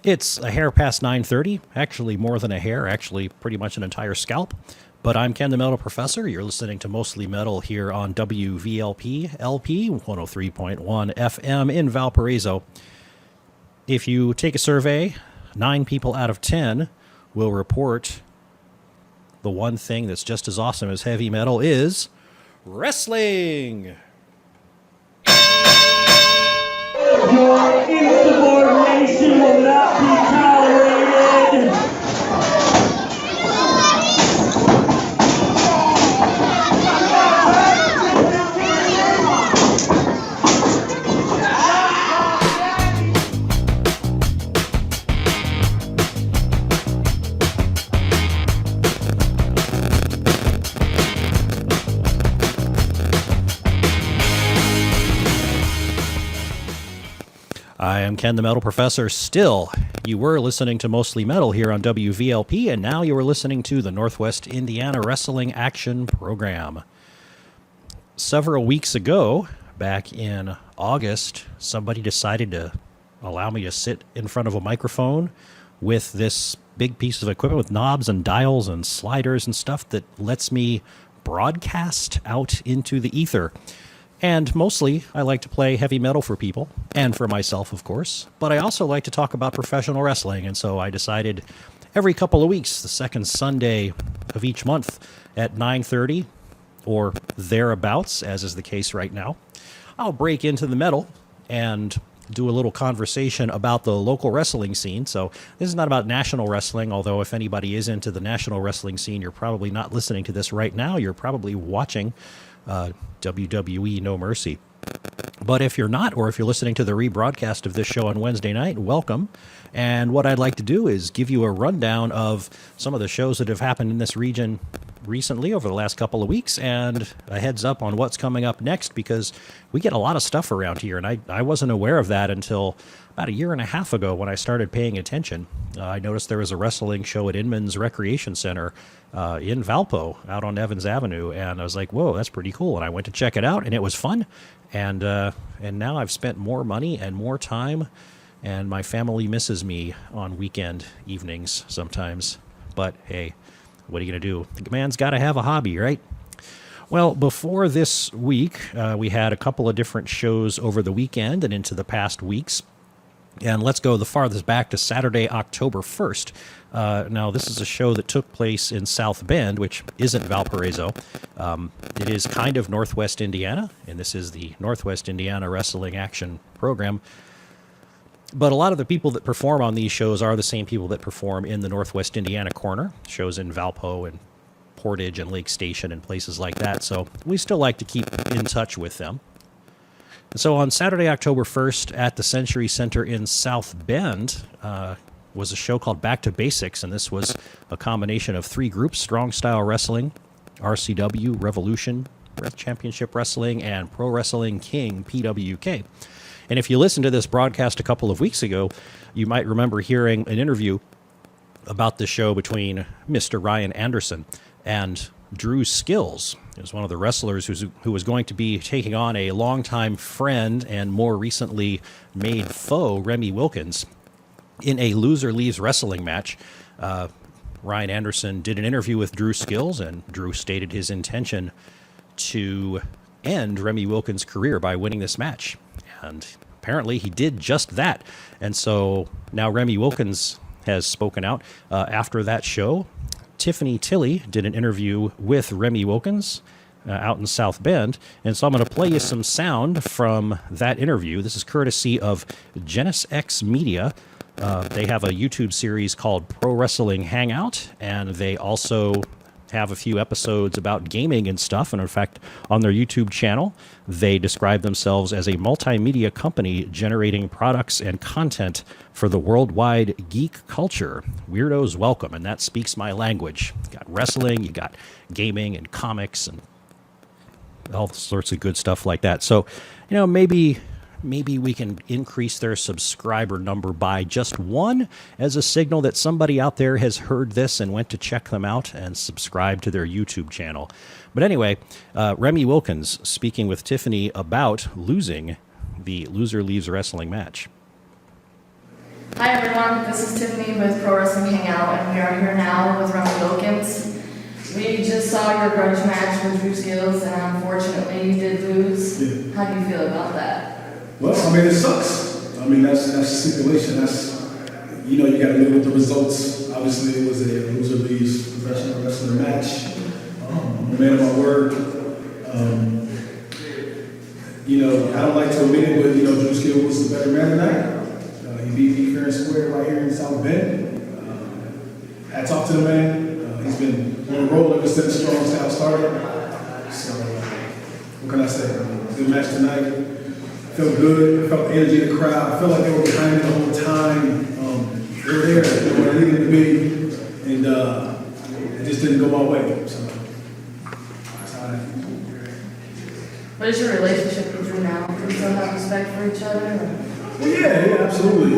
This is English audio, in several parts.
It's a hair past 9:30, actually more than a hair, actually pretty much an entire scalp. But I'm Ken the Metal Professor. You're listening to Mostly Metal here on WVLP LP 103.1 FM in Valparaiso. If you take a survey, 9 people out of 10 will report the one thing that's just as awesome as heavy metal is wrestling. Your insubordination will not be tolerated. I am Ken the Metal Professor. Still, you were listening to Mostly Metal here on WVLP, and now you are listening to the Northwest Indiana Wrestling Action Program. Several weeks ago, back in August, somebody decided to allow me to sit in front of a microphone with this big piece of equipment with knobs and dials and sliders and stuff that lets me broadcast out into the ether. And mostly, I like to play heavy metal for people, and for myself, of course. But I also like to talk about professional wrestling, and so I decided every couple of weeks, the second Sunday of each month at 9:30, or thereabouts, as is the case right now, I'll break into the metal and do a little conversation about the local wrestling scene. So this is not about national wrestling, although if anybody is into the national wrestling scene, you're probably not listening to this right now. You're probably watching WWE No Mercy. But if you're not, or if you're listening to the rebroadcast of this show on Wednesday night, welcome. And what I'd like to do is give you a rundown of some of the shows that have happened in this region recently over the last couple of weeks, and a heads up on what's coming up next, because we get a lot of stuff around here, and I wasn't aware of that until about a year and a half ago when I started paying attention. I noticed there was a wrestling show at Inman's Recreation Center in Valpo out on Evans Avenue, and I was like, whoa, that's pretty cool. And I went to check it out, and it was fun. And now I've spent more money and more time, and my family misses me on weekend evenings sometimes. But hey, what are you going to do? The man's got to have a hobby, right? Well, before this week, we had a couple of different shows over the weekend and into the past weeks. And let's go the farthest back to Saturday, October 1st. Now, this is a show that took place in South Bend, which isn't Valparaiso. It is kind of Northwest Indiana, and this is the Northwest Indiana Wrestling Action Program. But a lot of the people that perform on these shows are the same people that perform in the Northwest Indiana corner, shows in Valpo and Portage and Lake Station and places like that. So we still like to keep in touch with them. So on Saturday, October 1st, at the Century Center in South Bend, was a show called Back to Basics, and this was a combination of 3 groups: Strong Style Wrestling, RCW, Revolution, Championship Wrestling, and Pro Wrestling King, PWK. And if you listened to this broadcast a couple of weeks ago, you might remember hearing an interview about the show between Mr. Ryan Anderson and Drew Skills. He was one of the wrestlers who was going to be taking on a longtime friend and more recently made foe, Remy Wilkins, in a loser leaves wrestling match. Ryan Anderson did an interview with Drew Skills, and Drew stated his intention to end Remy Wilkins' career by winning this match. And apparently he did just that. And so now Remy Wilkins has spoken out. After that show, Tiffany Tilley did an interview with Remy Wilkins out in South Bend. And so I'm going to play you some sound from that interview. This is courtesy of Genesis X Media. They have a YouTube series called Pro Wrestling Hangout, and they also have a few episodes about gaming and stuff. And in fact, on their YouTube channel, they describe themselves as a multimedia company generating products and content for the worldwide geek culture. Weirdos welcome, and that speaks my language. You got wrestling, you got gaming and comics and all sorts of good stuff like that. So, you know, maybe we can increase their subscriber number by just 1 as a signal that somebody out there has heard this and went to check them out and subscribe to their YouTube channel. But anyway, Remy Wilkins speaking with Tiffany about losing the Loser Leaves Wrestling match. Hi everyone, this is Tiffany with Pro Wrestling Hangout, and we are here now with Remy Wilkins. We just saw your grudge match with Drew Skills, and unfortunately you did lose. Yeah. How do you feel about that? Well, I mean, it sucks. I mean, that's stipulation. You got to live with the results. Obviously, it was a loser leaves professional wrestling match. I'm a man of my word. I don't like to admit it, but Drew Skills was the better man tonight. He beat me fair and square right here in South Bend. Hats off to the man. He's been on a roll ever since Strong Style started. So, what can I say? Good match tonight. Felt good. I felt the energy of the crowd. I felt like they were behind me the whole time. They were there. They were where I needed to be. And it just didn't go my way. So, that's how I am. What is your relationship with Drew now? Do you still have respect for each other? Well, yeah, absolutely.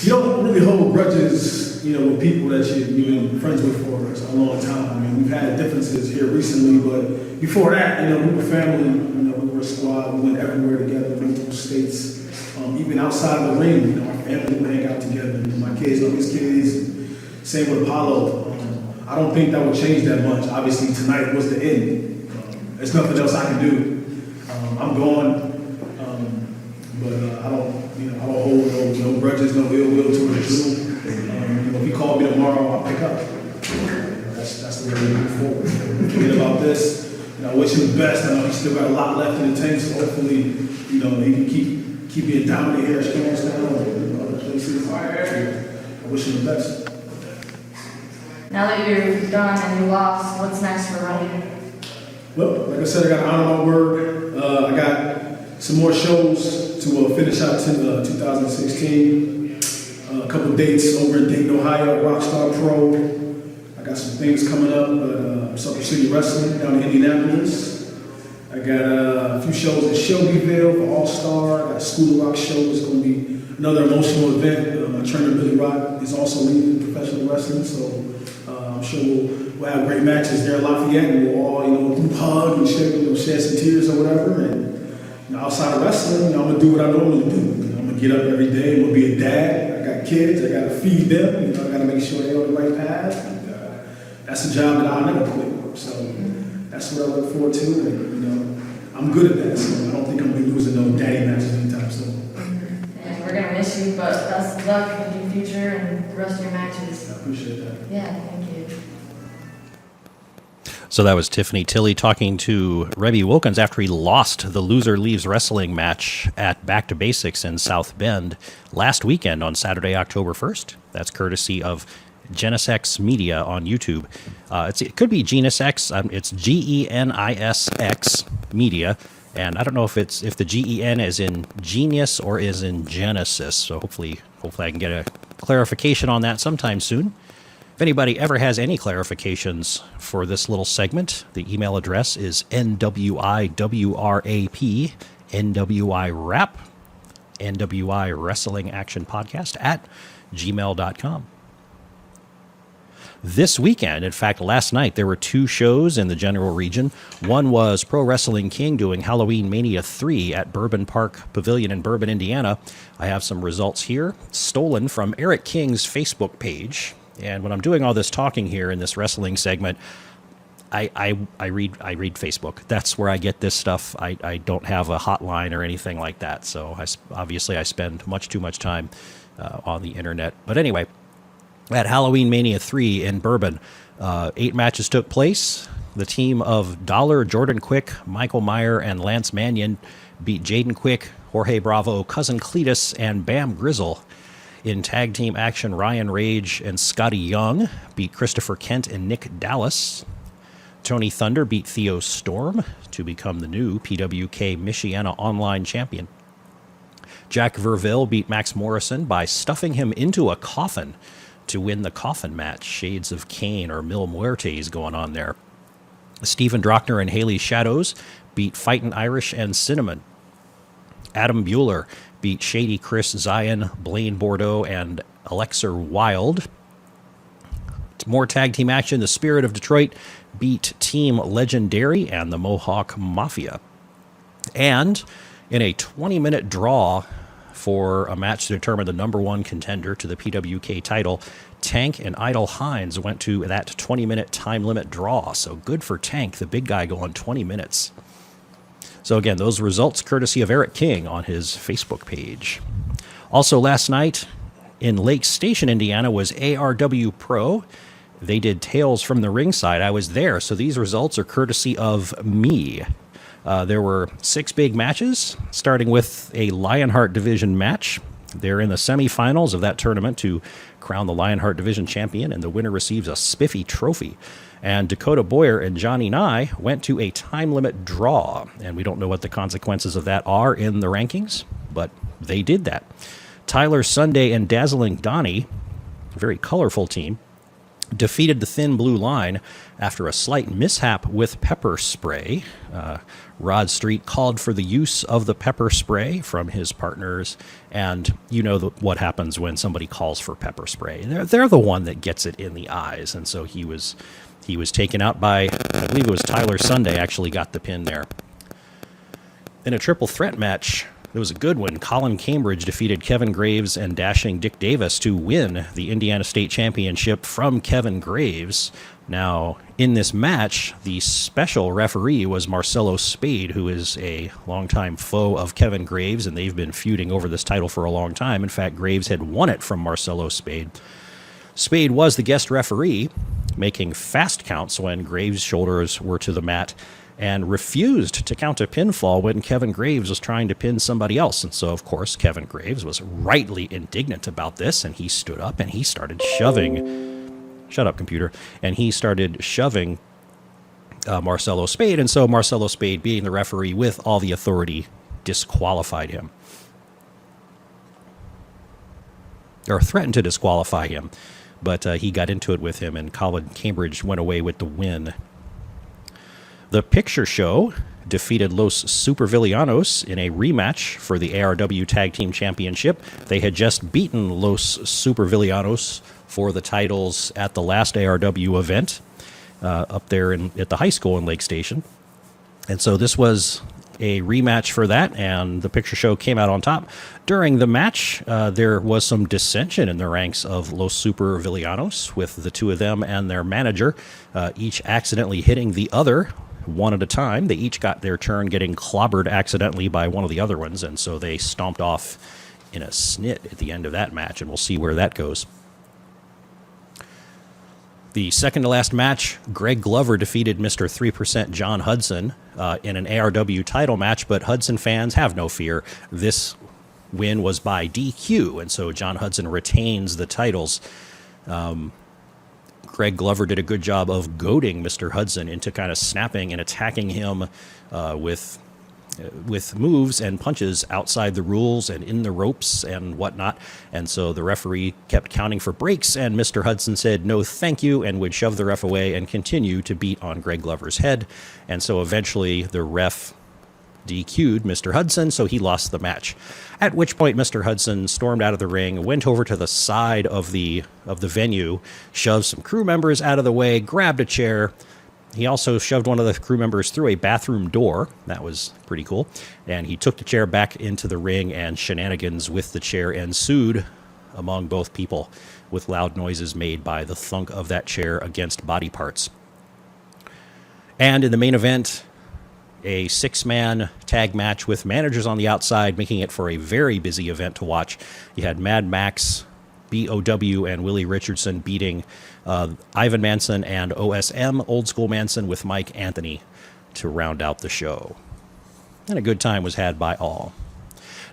You don't really hold grudges, with people that you've been friends with for a long time. I mean, we've had differences here recently, but before that, we were family. We were a squad. We went everywhere together, multiple states. Even outside of the ring, our family would hang out together. My kids know his kids. Same with Apollo. I don't think that would change that much. Obviously, tonight was the end. There's nothing else I can do. I'm gone. But I don't hold no grudges, no ill will towards Drew. If he called me tomorrow, I'll pick up. That's the way we move forward. Forget about this. I wish him the best. I know he's still got a lot left in the tank, so hopefully, he can keep being dominant here at Strong Style and other places. I wish him the best. Now that you're done and you lost, what's next for Remy? Well, like I said, I got to honor my word. I got some more shows to finish out 2016. A couple dates over in Dayton, Ohio, at Rockstar Pro. I got some things coming up at Suffolk City Wrestling down in Indianapolis. I got a few shows in Shelbyville for All-Star. I got a School of Rock show. It's going to be another emotional event. My trainer, Billy Rock, is also leading professional wrestling, so I'm sure we'll have great matches there in Lafayette, and we'll all, hug and shed some tears or whatever. And outside of wrestling, I'm gonna do what I normally do. I'm gonna get up every day. I'm gonna be a dad. I got kids. I gotta feed them. I gotta make sure they're on the right path. And, that's a job that I'll never quit. So that's what I look forward to. And I'm good at that. So I don't think I'm gonna be losing no daddy matches anytime soon. And we're gonna miss you, but best of luck in your future and the rest of your matches. I appreciate that. Yeah, thank you. So that was Tiffany Tilley talking to Remy Wilkins after he lost the Loser Leaves Wrestling match at Back to Basics in South Bend last weekend on Saturday, October 1st. That's courtesy of GenisX Media on YouTube. It could be GenisX. It's GENISX Media. And I don't know if the GEN is in Genius or is in Genesis. So hopefully I can get a clarification on that sometime soon. If anybody ever has any clarifications for this little segment, the email address is NWIWrap, NWIWrap, NWI Wrestling Action Podcast at gmail.com. This weekend, in fact, last night, there were two shows in the general region. One was Pro Wrestling King doing Halloween Mania 3 at Bourbon Park Pavilion in Bourbon, Indiana. I have some results here, stolen from Eric King's Facebook page. And when I'm doing all this talking here in this wrestling segment, I read Facebook. That's where I get this stuff. I don't have a hotline or anything like that. So I spend much too much time on the internet. But anyway, at Halloween Mania 3 in Bourbon, 8 matches took place. The team of Dollar, Jordan Quick, Michael Meyer, and Lance Mannion beat Jaden Quick, Jorge Bravo, Cousin Cletus, and Bam Grizzle. In tag team action, Ryan Rage and Scotty Young beat Christopher Kent and Nick Dallas. Tony Thunder beat Theo Storm to become the new PWK Michiana Online Champion. Jack Verville beat Max Morrison by stuffing him into a coffin to win the coffin match. Shades of Kane or Mil Muertes going on there. Stephen Drochner and Haley Shadows beat Fightin' Irish and Cinnamon. Adam Bueller beat Shady Chris Zion, Blaine Bordeaux, and Alexer Wild. More tag team action. The Spirit of Detroit beat Team Legendary and the Mohawk Mafia. And in a 20-minute draw for a match to determine the number one contender to the PWK title. Tank and Idle Hines went to that 20-minute time limit draw. So good for Tank, the big guy, going 20 minutes. So again, those results courtesy of Eric King on his Facebook page. Also last night in Lake Station, Indiana, was ARW Pro. They did Tales from the Ringside. I was there, so these results are courtesy of me. There were 6 big matches, starting with a Lionheart Division match. They're in the semifinals of that tournament to crown the Lionheart Division champion, and the winner receives a spiffy trophy. And Dakota Boyer and Johnny Nye went to a time limit draw, and we don't know what the consequences of that are in the rankings, but they did that. Tyler Sunday and Dazzling Donnie, a very colorful team, defeated the Thin Blue Line after a slight mishap with pepper spray. Rod Street called for the use of the pepper spray from his partners, and you know what happens when somebody calls for pepper spray. They're the one that gets it in the eyes, and so he was taken out by, I believe it was Tyler Sunday actually got the pin there. In a triple threat match, it was a good one. Colin Cambridge defeated Kevin Graves and Dashing Dick Davis to win the Indiana State Championship from Kevin Graves. Now, in this match, the special referee was Marcelo Spade, who is a longtime foe of Kevin Graves, and they've been feuding over this title for a long time. In fact, Graves had won it from Marcelo Spade. Spade was the guest referee, making fast counts when Graves' shoulders were to the mat, and refused to count a pinfall when Kevin Graves was trying to pin somebody else. And so, of course, Kevin Graves was rightly indignant about this, and he stood up and he started shoving... Shut up, computer. And he started shoving Marcelo Spade, and so Marcelo Spade, being the referee with all the authority, disqualified him. Or threatened to disqualify him, but he got into it with him, and Colin Cambridge went away with the win. The Picture Show defeated Los Supervillanos in a rematch for the ARW Tag Team Championship. They had just beaten Los Supervillanos for the titles at the last ARW event up there at the high school in Lake Station. And so this was a rematch for that, and the Picture Show came out on top. During the match, there was some dissension in the ranks of Los Supervillanos, with the two of them and their manager each accidentally hitting the other one at a time. They each got their turn getting clobbered accidentally by one of the other ones, and so they stomped off in a snit at the end of that match, and we'll see where that goes. The second to last match, Greg Glover defeated Mr. 3% John Hudson in an ARW title match, but Hudson fans, have no fear. This win was by DQ, and so John Hudson retains the titles. Greg Glover did a good job of goading Mr. Hudson into kind of snapping and attacking him with moves and punches outside the rules and in the ropes and whatnot. And so the referee kept counting for breaks, and Mr. Hudson said no thank you and would shove the ref away and continue to beat on Greg Glover's head. And so eventually the ref DQ'd Mr. Hudson, so he lost the match. At which point Mr. Hudson stormed out of the ring, went over to the side of the venue, shoved some crew members out of the way, grabbed a chair. He also shoved one of the crew members through a bathroom door. That was pretty cool. And he took the chair back into the ring, and shenanigans with the chair ensued among both people, with loud noises made by the thunk of that chair against body parts. And in the main event, a 6-man tag match with managers on the outside, making it for a very busy event to watch. You had Mad Max, BOW, and Willie Richardson beating Ivan Manson and OSM, Old School Manson, with Mike Anthony to round out the show. And a good time was had by all.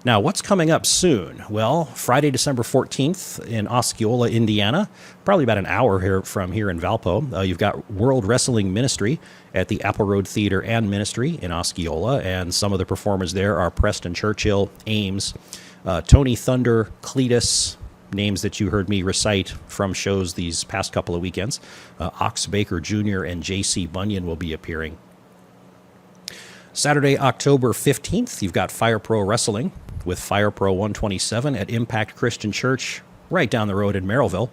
Now, what's coming up soon? Well, Friday, December 14th in Osceola, Indiana, probably about an hour here from here in Valpo. You've got World Wrestling Ministry at the Apple Road Theater and Ministry in Osceola, and some of the performers there are Preston Churchill, Ames, Tony Thunder, Cletus, names that you heard me recite from shows these past couple of weekends. Ox Baker Jr. and J.C. Bunyan will be appearing. Saturday, October 15th, you've got Fire Pro Wrestling with Fire Pro 127 at Impact Christian Church right down the road in Merrillville.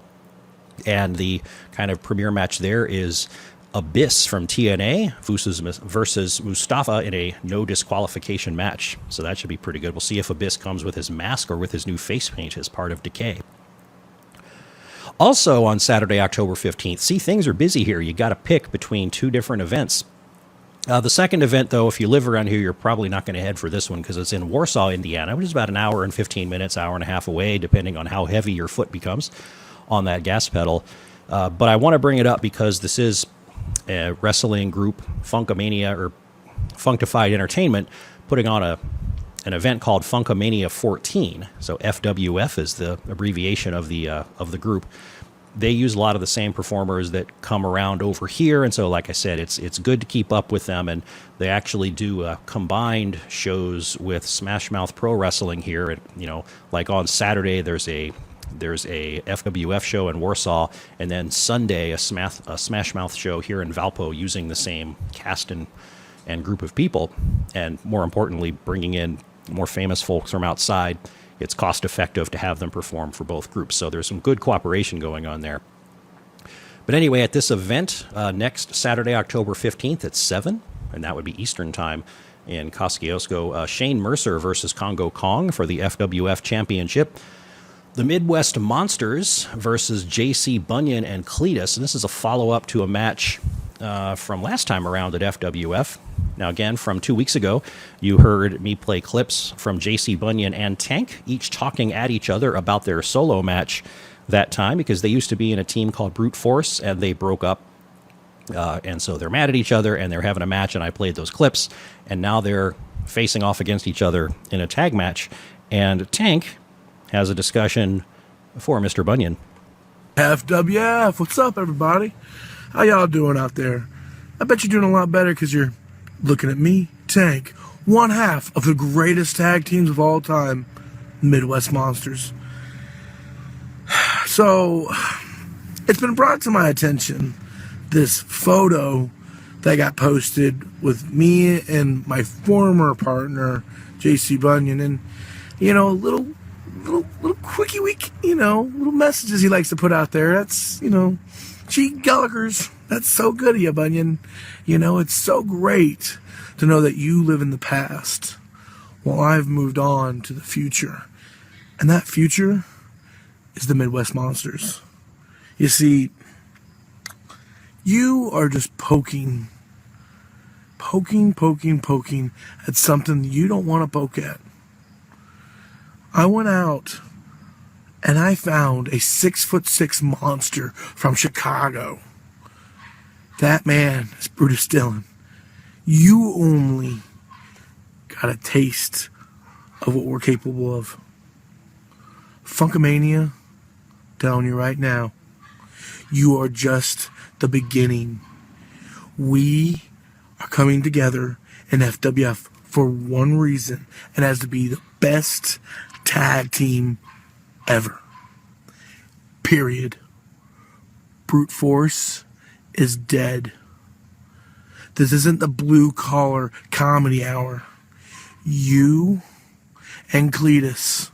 And the kind of premier match there is Abyss from TNA versus Mustafa in a no disqualification match. So that should be pretty good. We'll see if Abyss comes with his mask or with his new face paint as part of Decay. Also on Saturday, October 15th, see, things are busy here. You got to pick between two different events. The second event, though, if you live around here, you're probably not going to head for this one because it's in Warsaw, Indiana, which is about an hour and 15 minutes, hour and a half away, depending on how heavy your foot becomes on that gas pedal. But I want to bring it up because this is a wrestling group, Funkamania or Functified Entertainment, putting on an event called Funkamania 14. So FWF is the abbreviation of the group. They use a lot of the same performers that come around over here, and so, like I said, it's good to keep up with them. And they actually do combined shows with Smash Mouth Pro Wrestling here. And like on Saturday, there's a FWF show in Warsaw, and then Sunday a Smash Mouth show here in Valpo, using the same cast and group of people, and more importantly, bringing in more famous folks from outside. It's cost effective to have them perform for both groups, so there's some good cooperation going on there. But anyway, at this event next Saturday, October 15th at 7, and that would be Eastern Time in Kosciuszko, Shane Mercer versus Congo Kong for the FWF Championship. The Midwest Monsters versus J.C. Bunyan and Cletus, and this is a follow-up to a match from last time around at FWF. Now, again, from 2 weeks ago, you heard me play clips from J.C. Bunyan and Tank, each talking at each other about their solo match that time, because they used to be in a team called Brute Force, and they broke up. And so they're mad at each other, and they're having a match, and I played those clips, and now they're facing off against each other in a tag match. And Tank has a discussion for Mr. Bunyan. FWF, what's up, everybody? How y'all doing out there? I bet you're doing a lot better because you're looking at me, Tank, one half of the greatest tag teams of all time, Midwest Monsters. So, it's been brought to my attention, this photo that got posted with me and my former partner, J.C. Bunyan, and, little quickie week, little messages he likes to put out there. That's, cheek gullikers. That's so good of you, Bunyan. It's so great to know that you live in the past while I've moved on to the future. And that future is the Midwest Monsters. You see, you are just poking at something you don't want to poke at. I went out and I found a 6'6" monster from Chicago. That man is Brutus Dillon. You only got a taste of what we're capable of. Funkamania, telling you right now, you are just the beginning. We are coming together in FWF for one reason, and that is to be the best tag team ever. Period. Brute Force is dead. This isn't the blue collar comedy hour. You and Cletus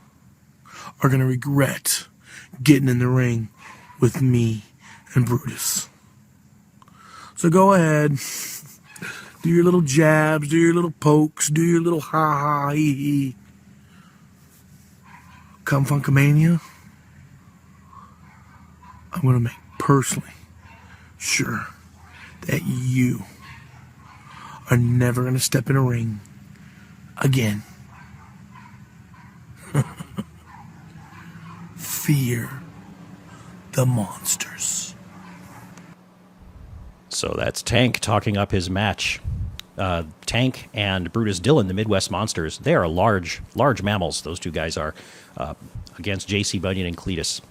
are going to regret getting in the ring with me and Brutus. So go ahead, do your little jabs, do your little pokes, do your little ha-ha, hee-hee. Come Funkamania, I'm going to make personally sure that you are never going to step in a ring again. Fear the monsters. So that's Tank talking up his match. Tank and Brutus Dillon, the Midwest Monsters, they are large mammals, those two guys are, against J.C. Bunyan and Cletus.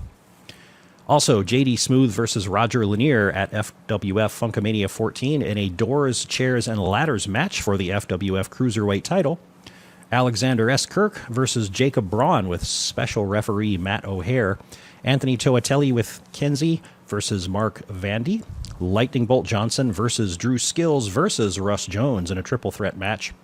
Also, J.D. Smooth versus Roger Lanier at FWF Funkamania 14 in a doors, chairs, and ladders match for the FWF Cruiserweight title. Alexander S. Kirk versus Jacob Braun with special referee Matt O'Hare. Anthony Toatelli with Kenzie versus Mark Vandy. Lightning Bolt Johnson versus Drew Skills versus Russ Jones in a triple threat match.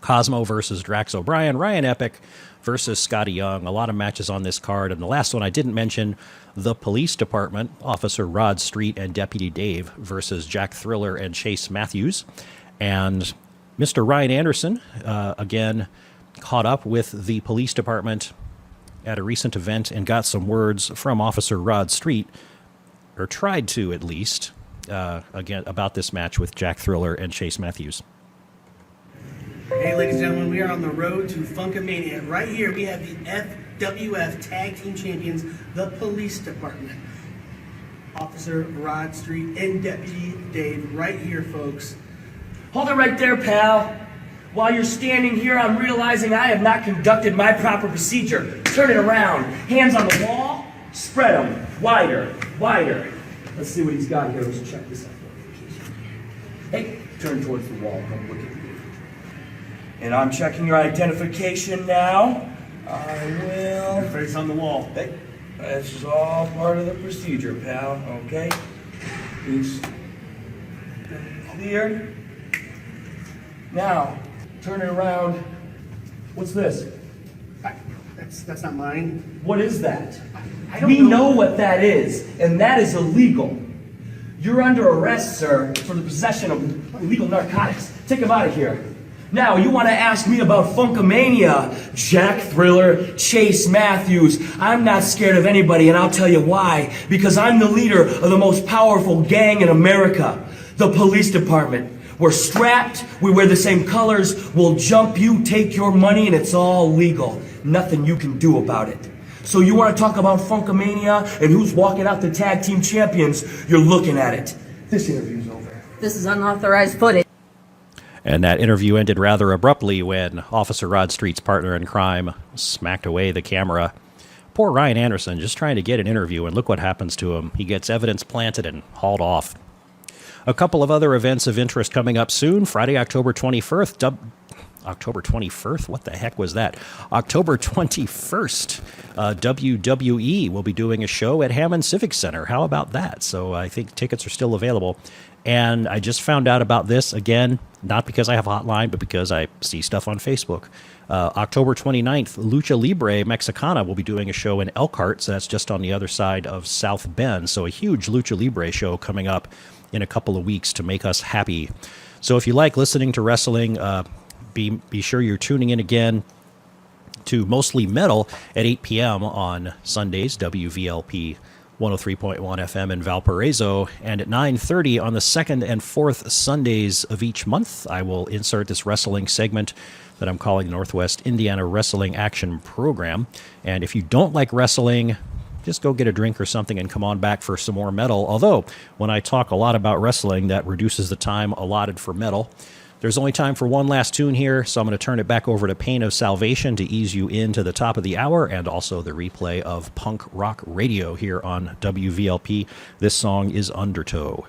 Cosmo versus Drax O'Brien. Ryan Epic versus Scotty Young. A lot of matches on this card. And the last one I didn't mention, the police department, Officer Rod Street and Deputy Dave versus Jack Thriller and Chase Matthews. And Mr. Ryan Anderson, again, caught up with the police department at a recent event and got some words from Officer Rod Street, or tried to at least, again, about this match with Jack Thriller and Chase Matthews. Hey, ladies and gentlemen, we are on the road to Funkamania. Right here, we have the FWF Tag Team Champions, the Police Department. Officer Rod Street and Deputy Dave, right here, folks. Hold it right there, pal. While you're standing here, I'm realizing I have not conducted my proper procedure. Turn it around. Hands on the wall. Spread them. Wider. Wider. Let's see what he's got here. Let's check this out. Hey, turn towards the wall. Don't look at me. And I'm checking your identification now. I will... Face on the wall. Hey, this is all part of the procedure, pal. Okay? He's cleared. Now, turn it around. What's this? That's not mine. What is that? I don't We know. know what that is, and that is illegal. You're under arrest, sir, for the possession of illegal narcotics. Take him out of here. Now, you want to ask me about Funkamania, Jack Thriller, Chase Matthews. I'm not scared of anybody, and I'll tell you why. Because I'm the leader of the most powerful gang in America, the police department. We're strapped, we wear the same colors, we'll jump you, take your money, and it's all legal. Nothing you can do about it. So you want to talk about Funkamania and who's walking out the tag team champions, you're looking at it. This interview's over. This is unauthorized footage. And that interview ended rather abruptly when Officer Rod Street's partner in crime smacked away the camera. Poor Ryan Anderson, just trying to get an interview, and look what happens to him. He gets evidence planted and hauled off. A couple of other events of interest coming up soon. Friday, October 21st. October 21st? What the heck was that? October 21st, WWE will be doing a show at Hammond Civic Center. How about that? So I think tickets are still available. And I just found out about this, again, not because I have a hotline, but because I see stuff on Facebook. October 29th, Lucha Libre Mexicana will be doing a show in Elkhart, so that's just on the other side of South Bend. So a huge Lucha Libre show coming up in a couple of weeks to make us happy. So if you like listening to wrestling, be sure you're tuning in again to Mostly Metal at 8 p.m. on Sundays, WVLP 103.1 FM in Valparaiso, and at 9:30 on the second and fourth Sundays of each month, I will insert this wrestling segment that I'm calling Northwest Indiana Wrestling Action Program. And if you don't like wrestling, just go get a drink or something and come on back for some more metal. Although, when I talk a lot about wrestling, that reduces the time allotted for metal. There's only time for one last tune here, so I'm going to turn it back over to Pain of Salvation to ease you into the top of the hour, and also the replay of Punk Rock Radio here on WVLP. This song is Undertow.